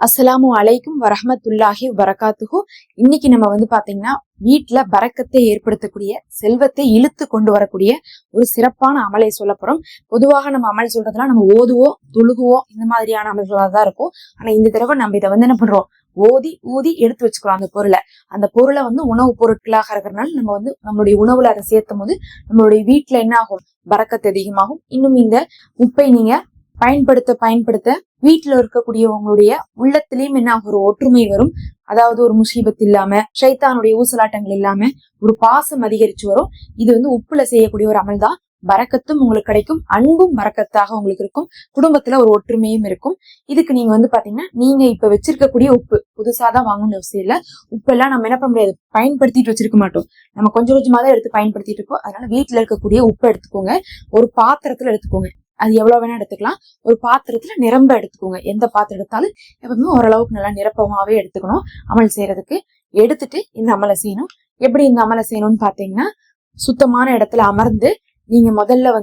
அஸ்ஸலாமு அலைக்கும் வரஹ்மத்துல்லாஹி வபரகாத்துஹு. இன்னைக்கு நம்ம பாத்தீங்கன்னா வீட்டுல பரக்கத்தை ஏற்படுத்தக்கூடிய, செல்வத்தை இழுத்து கொண்டு வரக்கூடிய ஒரு சிறப்பான அமலை சொல்ல போறோம். பொதுவாக நம்ம அமல் சொல்றதுலாம் நம்ம ஓதுவோம், தொழுகுவோம், இந்த மாதிரியான அமல்களா தான் இருக்கும். ஆனா இந்த தடவை நம்ம இதை என்ன பண்றோம், ஓதி ஊதி எடுத்து வச்சுக்கிறோம். அந்த பொருளை உணவுப் பொருட்களாக இருக்கிறதுனால நம்ம நம்மளுடைய உணவுல அதை சேர்த்தும் போது நம்மளுடைய வீட்டுல என்ன ஆகும், பரக்கத்து அதிகமாகும். இன்னும் இந்த உப்பை நீங்க பயன்படுத்த வீட்டுல இருக்கக்கூடிய உங்களுடைய உள்ளத்திலயும் என்ன ஒரு ஒற்றுமை வரும். அதாவது ஒரு முசீபத் இல்லாம, ஷைத்தானுடைய ஊசலாட்டங்கள் இல்லாம ஒரு பாசம் அதிகரிச்சு வரும். இது உப்புல செய்யக்கூடிய ஒரு அமல் தான். பரக்கத்தும் உங்களுக்கு கிடைக்கும், அன்பும் பரக்கத்தாக உங்களுக்கு இருக்கும், குடும்பத்துல ஒரு ஒற்றுமையும் இருக்கும். இதுக்கு நீங்க பாத்தீங்கன்னா, நீங்க இப்ப வச்சிருக்கக்கூடிய உப்பு புதுசாதான் வாங்கணும்னு அவசியம் இல்ல. உப்பு எல்லாம் நம்ம என்ன பண்ண முடியாது, பயன்படுத்திட்டு வச்சிருக்க மாட்டோம். நம்ம கொஞ்சம் கொஞ்சமா தான் எடுத்து பயன்படுத்திட்டு இருக்கோம். அதனால வீட்டுல இருக்கக்கூடிய உப்பு எடுத்துக்கோங்க, ஒரு பாத்திரத்துல எடுத்துக்கோங்க. அது எவ்வளவு வேணா எடுத்துக்கலாம். ஒரு பாத்திரத்துல நிரம்ப எடுத்துக்கோங்க. எந்த பாத்திரம் எடுத்தாலும் எப்பவுமே ஓரளவுக்கு நல்லா நிரப்பமாவே எடுத்துக்கணும் அமல் செய்யறதுக்கு. எடுத்துட்டு இந்த அமலை செய்யணும். எப்படி இந்த அமலை செய்யணும்னு பாத்தீங்கன்னா, சுத்தமான இடத்துல அமர்ந்து நீங்க முதல்ல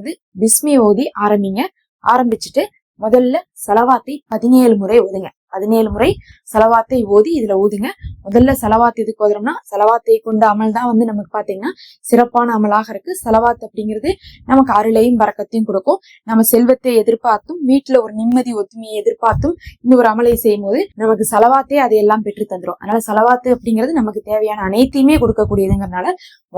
பிஸ்மி ஓதி ஆரம்பிங்க. ஆரம்பிச்சுட்டு முதல்ல சலவாத்தை 17 முறை ஓதுங்க. 17 முறை சலவாத்தை ஓதி இதுல ஊதுங்க. முதல்ல சலவாத் எதுக்கு ஓதுறோம்னா, சலவாத்தை கொண்ட அமல் தான் நமக்கு பாத்தீங்கன்னா சிறப்பான அமலாக இருக்கு. சலவாத் அப்படிங்கிறது நமக்கு அருளையும் பரக்கத்தையும் கொடுக்கும். நம்ம செல்வத்தை எதிர்பார்த்தும், வீட்டுல ஒரு நிம்மதி ஒத்துமையை எதிர்பார்த்தும் இந்த ஒரு அமலை செய்யும் போது நமக்கு சலவாத்தே அதையெல்லாம் பெற்று தந்துரும். அதனால சலவாத்து அப்படிங்கிறது நமக்கு தேவையான அனைத்தையுமே கொடுக்கக்கூடியதுங்கிறதுனால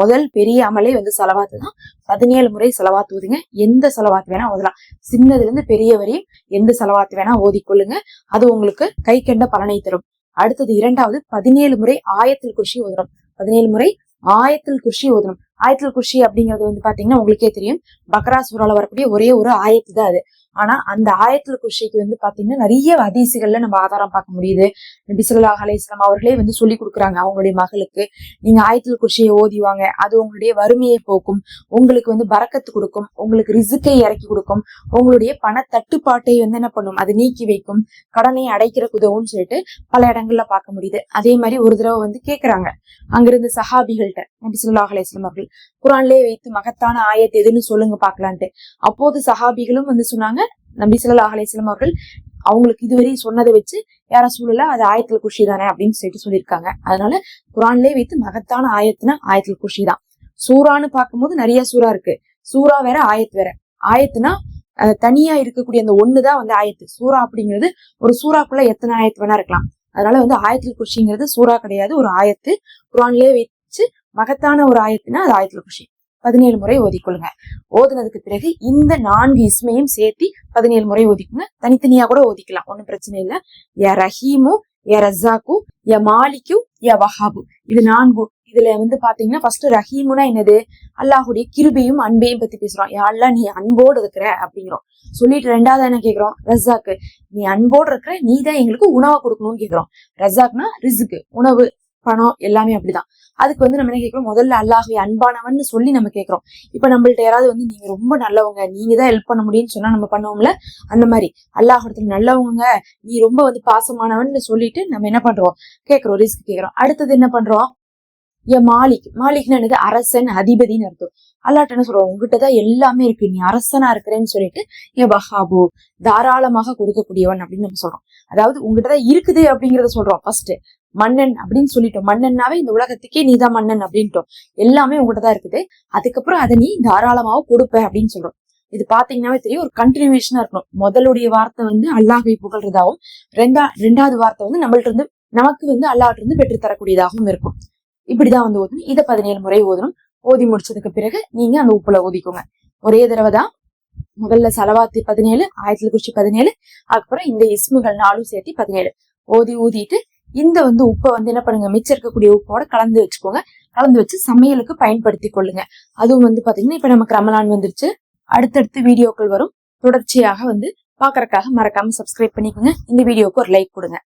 முதல் பெரிய அமலே சலவாத்து தான். 17 முறை சலவாத் ஓதுங்க. எந்த சலவாத் வேணா ஓதலாம், சின்னதுல இருந்து பெரிய வரையும் எந்த சலவாத்து வேணா ஓதிக்கொள்ளுங்க. அது உங்களுக்கு கை கண்ட பலனை தரும். அடுத்தது இரண்டாவது 17 முறை ஆயத்துல் குர்சி ஓதணும். 17 முறை ஆயத்துல் குர்சி ஓதணும். ஆயத்துல் குர்சி அப்படிங்கிறது பாத்தீங்கன்னா உங்களுக்கே தெரியும், பக்ரா சூறால வரக்கூடிய ஒரே ஒரு ஆயத்து தான் அது. ஆனா அந்த ஆயத்துல் குர்சிக்கு பாத்தீங்கன்னா நிறைய ஹதீசுகள்ல நம்ம ஆதாரம் பார்க்க முடியுது. நபி ஸல்லல்லாஹு அலைஹி வஸல்லம் அவர்களே சொல்லி கொடுக்குறாங்க அவங்களுடைய மகளுக்கு, நீங்க ஆயத்துல் குர்சியை ஓதிவாங்க, அது உங்களுடைய வறுமையை போக்கும், உங்களுக்கு பரக்கத்து கொடுக்கும், உங்களுக்கு ரிசுக்கை இறக்கி கொடுக்கும், உங்களுடைய பண தட்டுப்பாட்டை என்ன பண்ணும், அது நீக்கி வைக்கும், கடனை அடைக்கிறதுக்கு உதவும் சொல்லிட்டு பல இடங்கள்ல பார்க்க முடியுது. அதே மாதிரி ஒரு தடவை கேக்குறாங்க அங்கிருந்து சஹாபிகள்கிட்ட, நபி ஸல்லல்லாஹு அலைஹி வஸல்லம் அவர்கள் குர்ஆன்லயே வைத்து மகத்தான ஆயத் எதுன்னு சொல்லுங்க பாக்கலான்ட்டு. அப்போது சஹாபிகளும் சொன்னாங்க, நபி ஸல்லல்லாஹு அலைஹி வஸல்லம் அவர்கள் அவங்களுக்கு இதுவரை சொன்னதை வச்சு யார சூழல அது ஆயத்துல் குர்சி தானே அப்படின்னு சொல்லியிருக்காங்க. அதனால குர்ஆன்லயே வைத்து மகத்தான ஆயத்துனா ஆயத்துல் குர்சி தான். சூறான்னு பார்க்கும்போது நிறைய சூறா இருக்கு. சூறா வேற, ஆயத் வேற. ஆயத்துனா தனியா இருக்கக்கூடிய அந்த ஒண்ணுதான் ஆயத்து. சூறா அப்படிங்கிறது ஒரு சூறாக்குள்ள எத்தனை ஆயத்து வேணா இருக்கலாம். அதனால ஆயத்துல் குர்சிங்கிறது சூறா கிடையாது, ஒரு ஆயத்து. குர்ஆன்லயே வச்சு மகத்தான ஒரு ஆயத்துனா அது ஆயத்துல் குர்சி. 17 முறை ஓதிக்கொள்ளுங்க. ஓதுனதுக்கு பிறகு இந்த 4 இஸ்மையும் சேர்த்தி 17 முறை ஓதிக்குங்க. தனித்தனியா கூட ஓதிக்கலாம், ஒன்னும் பிரச்சனை இல்ல. யா ரஹீமு, யா ரஸாக்கு, யா மாலிக்கு, யா வஹாபு, இது 4. இதுல பாத்தீங்கன்னா ஃபர்ஸ்ட் ரஹீமுனா என்னது, அல்லாஹுடைய கிருபையும் அன்பையும் பத்தி பேசுறோம். யா அல்லாஹ் நீ அன்போடு இருக்கிற அப்படிங்கிறோம். சொல்லிட்டு ரெண்டாவது என்ன கேக்குறோம், ரஸாக்கு, நீ அன்போடு இருக்கிற, நீ தான் எங்களுக்கு உணவை கொடுக்கணும்னு கேக்குறோம். ரஸாக்னா ரிஸ்க், உணவு, பணம் எல்லாமே அப்படிதான். அதுக்கு நம்ம என்ன கேட்கிறோம், முதல்ல அல்லாஹ்வை அன்பானவன் சொல்லி நம்ம கேட்கிறோம். இப்ப நம்மள்ட்ட யாராவது நீங்க ரொம்ப நல்லவங்க, நீங்க தான் ஹெல்ப் பண்ண முடியும்னு சொன்னா நம்ம பண்ணுவோம்ல, அந்த மாதிரி அல்லாஹ் இடத்துல நல்லவங்க, நீ ரொம்ப பாசமானவன் சொல்லிட்டு நம்ம என்ன பண்றோம், கேட்கிறோம், ரிஸ்க் கேட்கிறோம். அடுத்தது என்ன பண்றோம், ஏன் மாலிக்னா என்னது, அரசன், அதிபதினு அர்த்தம். அல்லாஹ்ட்ட என்ன சொல்றோம், உங்ககிட்டதான் எல்லாமே இருக்கு, நீ அரசனா இருக்கிறேன்னு சொல்லிட்டு ஏன் வஹாபு, தாராளமாக கொடுக்கக்கூடியவன் அப்படின்னு நம்ம சொல்றோம். அதாவது உங்ககிட்டதான் இருக்குது அப்படிங்கறத சொல்றோம். ஃபர்ஸ்ட் மன்னன் அப்படின்னு சொல்லிட்டோம். மன்னன்னாவே இந்த உலகத்துக்கே நீதான் மன்னன் அப்படின்ட்டோம். எல்லாமே உங்ககிட்ட தான் இருக்குது. அதுக்கப்புறம் அதை நீ தாராளமாக கொடுப்ப அப்படின்னு சொல்றோம். இது பாத்தீங்கன்னாவே தெரியும், ஒரு கண்டினியூவேஷனா இருக்கணும். முதலுடைய வார்த்தை அல்லாஹ்வை புகழ்றதாகவும், ரெண்டாவது வார்த்தை நம்மள்ட்ட இருந்து நமக்கு அல்லாஹ்ட்ட இருந்து பெற்று தரக்கூடியதாகவும் இருக்கும். இப்படிதான் ஓதணும். இதை 17 முறை ஓதணும். ஓதி முடிச்சதுக்கு பிறகு நீங்க அந்த உப்புல ஓதிக்கோங்க. ஒரே தடவை தான். முதல்ல சலவாத்து 17, ஆயத்துல் குர்சி 17, அதுக்கப்புறம் இந்த இஸ்முகள் 4 சேர்த்து 17 ஊதிட்டு இந்த உப்பை என்ன பண்ணுங்க, மிச்சம் இருக்கக்கூடிய உப்போட கலந்து வச்சுக்கோங்க. கலந்து வச்சு சமையலுக்கு பயன்படுத்தி கொள்ளுங்க. அதுவும் பாத்தீங்கன்னா இப்ப நமக்கு ரமலான் வந்துருச்சு. அடுத்தடுத்து வீடியோக்கள் வரும். தொடர்ச்சியாக பாக்குறதுக்காக மறக்காம சப்ஸ்கிரைப் பண்ணிக்கோங்க. இந்த வீடியோக்கு ஒரு லைக் கொடுங்க.